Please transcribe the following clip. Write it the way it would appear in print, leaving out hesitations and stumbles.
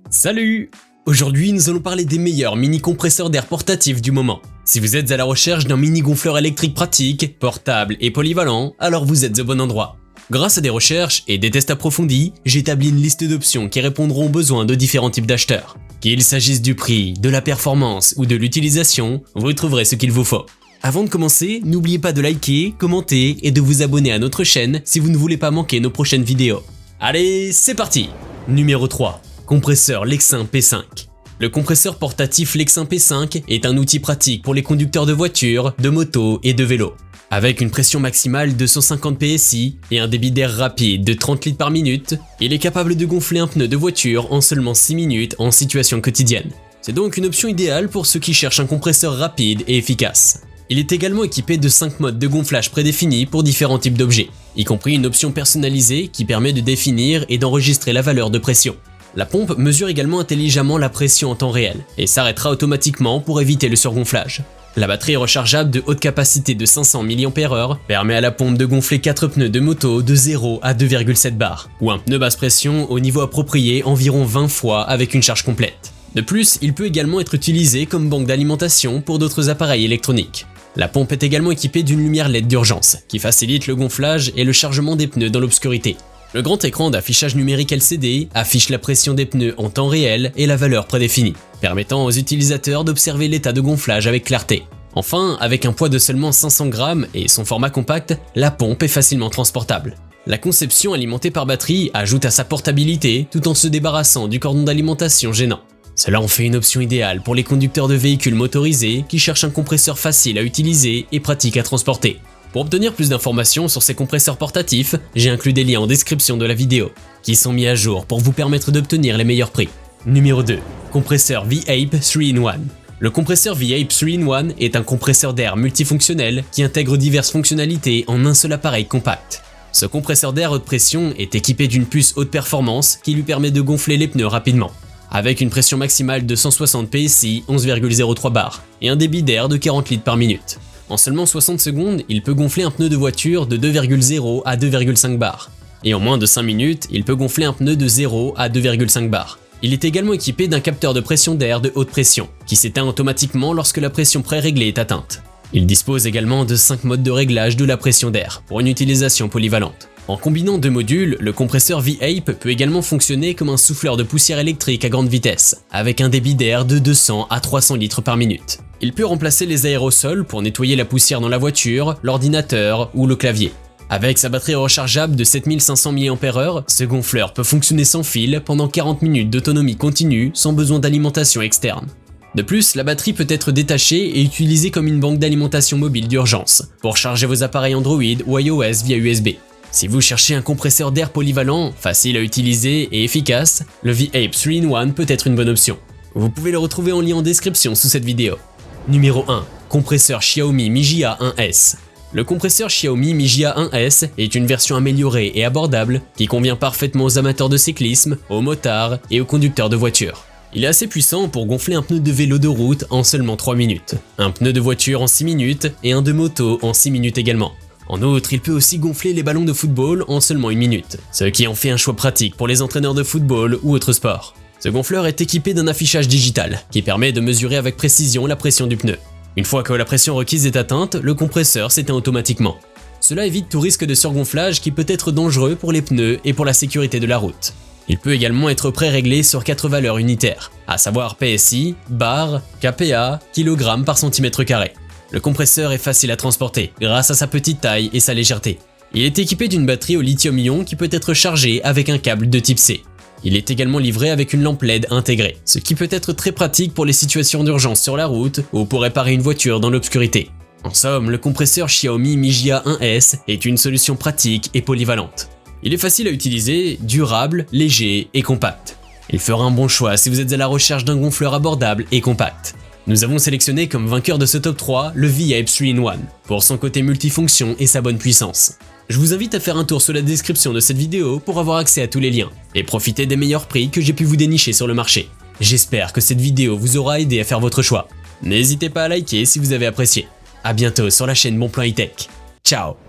Salut! Aujourd'hui, nous allons parler des meilleurs mini-compresseurs d'air portatifs du moment. Si vous êtes à la recherche d'un mini-gonfleur électrique pratique, portable et polyvalent, alors vous êtes au bon endroit. Grâce à des recherches et des tests approfondis, j'ai établi une liste d'options qui répondront aux besoins de différents types d'acheteurs. Qu'il s'agisse du prix, de la performance ou de l'utilisation, vous trouverez ce qu'il vous faut. Avant de commencer, n'oubliez pas de liker, commenter et de vous abonner à notre chaîne si vous ne voulez pas manquer nos prochaines vidéos. Allez, c'est parti! Numéro 3. Compresseur Lexin P5. Le compresseur portatif Lexin P5 est un outil pratique pour les conducteurs de voitures, de motos et de vélos. Avec une pression maximale de 150 PSI et un débit d'air rapide de 30 litres par minute, il est capable de gonfler un pneu de voiture en seulement 6 minutes en situation quotidienne. C'est donc une option idéale pour ceux qui cherchent un compresseur rapide et efficace. Il est également équipé de 5 modes de gonflage prédéfinis pour différents types d'objets, y compris une option personnalisée qui permet de définir et d'enregistrer la valeur de pression. La pompe mesure également intelligemment la pression en temps réel et s'arrêtera automatiquement pour éviter le surgonflage. La batterie rechargeable de haute capacité de 500 mAh permet à la pompe de gonfler 4 pneus de moto de 0 à 2,7 bars, ou un pneu basse pression au niveau approprié environ 20 fois avec une charge complète. De plus, il peut également être utilisé comme banque d'alimentation pour d'autres appareils électroniques. La pompe est également équipée d'une lumière LED d'urgence, qui facilite le gonflage et le chargement des pneus dans l'obscurité. Le grand écran d'affichage numérique LCD affiche la pression des pneus en temps réel et la valeur prédéfinie, permettant aux utilisateurs d'observer l'état de gonflage avec clarté. Enfin, avec un poids de seulement 500 grammes et son format compact, la pompe est facilement transportable. La conception alimentée par batterie ajoute à sa portabilité tout en se débarrassant du cordon d'alimentation gênant. Cela en fait une option idéale pour les conducteurs de véhicules motorisés qui cherchent un compresseur facile à utiliser et pratique à transporter. Pour obtenir plus d'informations sur ces compresseurs portatifs, j'ai inclus des liens en description de la vidéo, qui sont mis à jour pour vous permettre d'obtenir les meilleurs prix. Numéro 2. Compresseur V-Ape 3-in-1. Le compresseur V-Ape 3-in-1 est un compresseur d'air multifonctionnel qui intègre diverses fonctionnalités en un seul appareil compact. Ce compresseur d'air haute pression est équipé d'une puce haute performance qui lui permet de gonfler les pneus rapidement, avec une pression maximale de 160 PSI 11,03 bars et un débit d'air de 40 litres par minute. En seulement 60 secondes, il peut gonfler un pneu de voiture de 2,0 à 2,5 bars. Et en moins de 5 minutes, il peut gonfler un pneu de 0 à 2,5 bars. Il est également équipé d'un capteur de pression d'air de haute pression, qui s'éteint automatiquement lorsque la pression pré-réglée est atteinte. Il dispose également de 5 modes de réglage de la pression d'air, pour une utilisation polyvalente. En combinant deux modules, le compresseur V-Ape peut également fonctionner comme un souffleur de poussière électrique à grande vitesse, avec un débit d'air de 200 à 300 litres par minute. Il peut remplacer les aérosols pour nettoyer la poussière dans la voiture, l'ordinateur ou le clavier. Avec sa batterie rechargeable de 7500 mAh, ce gonfleur peut fonctionner sans fil pendant 40 minutes d'autonomie continue sans besoin d'alimentation externe. De plus, la batterie peut être détachée et utilisée comme une banque d'alimentation mobile d'urgence, pour charger vos appareils Android ou iOS via USB. Si vous cherchez un compresseur d'air polyvalent, facile à utiliser et efficace, le V-Ape 3-in-1 peut être une bonne option. Vous pouvez le retrouver en lien en description sous cette vidéo. Numéro 1. Compresseur Xiaomi Mi Jia 1S. Le compresseur Xiaomi Mi Jia 1S est une version améliorée et abordable qui convient parfaitement aux amateurs de cyclisme, aux motards et aux conducteurs de voitures. Il est assez puissant pour gonfler un pneu de vélo de route en seulement 3 minutes, un pneu de voiture en 6 minutes et un de moto en 6 minutes également. En outre, il peut aussi gonfler les ballons de football en seulement 1 minute, ce qui en fait un choix pratique pour les entraîneurs de football ou autres sports. Ce gonfleur est équipé d'un affichage digital qui permet de mesurer avec précision la pression du pneu. Une fois que la pression requise est atteinte, le compresseur s'éteint automatiquement. Cela évite tout risque de surgonflage qui peut être dangereux pour les pneus et pour la sécurité de la route. Il peut également être pré-réglé sur 4 valeurs unitaires, à savoir PSI, bar, kPa, kg par centimètre carré. Le compresseur est facile à transporter grâce à sa petite taille et sa légèreté. Il est équipé d'une batterie au lithium-ion qui peut être chargée avec un câble de type C. Il est également livré avec une lampe LED intégrée, ce qui peut être très pratique pour les situations d'urgence sur la route ou pour réparer une voiture dans l'obscurité. En somme, le compresseur Xiaomi Mi Jia 1S est une solution pratique et polyvalente. Il est facile à utiliser, durable, léger et compact. Il fera un bon choix si vous êtes à la recherche d'un gonfleur abordable et compact. Nous avons sélectionné comme vainqueur de ce top 3 le V-Ape 3-in-1 pour son côté multifonction et sa bonne puissance. Je vous invite à faire un tour sur la description de cette vidéo pour avoir accès à tous les liens et profiter des meilleurs prix que j'ai pu vous dénicher sur le marché. J'espère que cette vidéo vous aura aidé à faire votre choix. N'hésitez pas à liker si vous avez apprécié. A bientôt sur la chaîne Bon Plan High Tech. Ciao!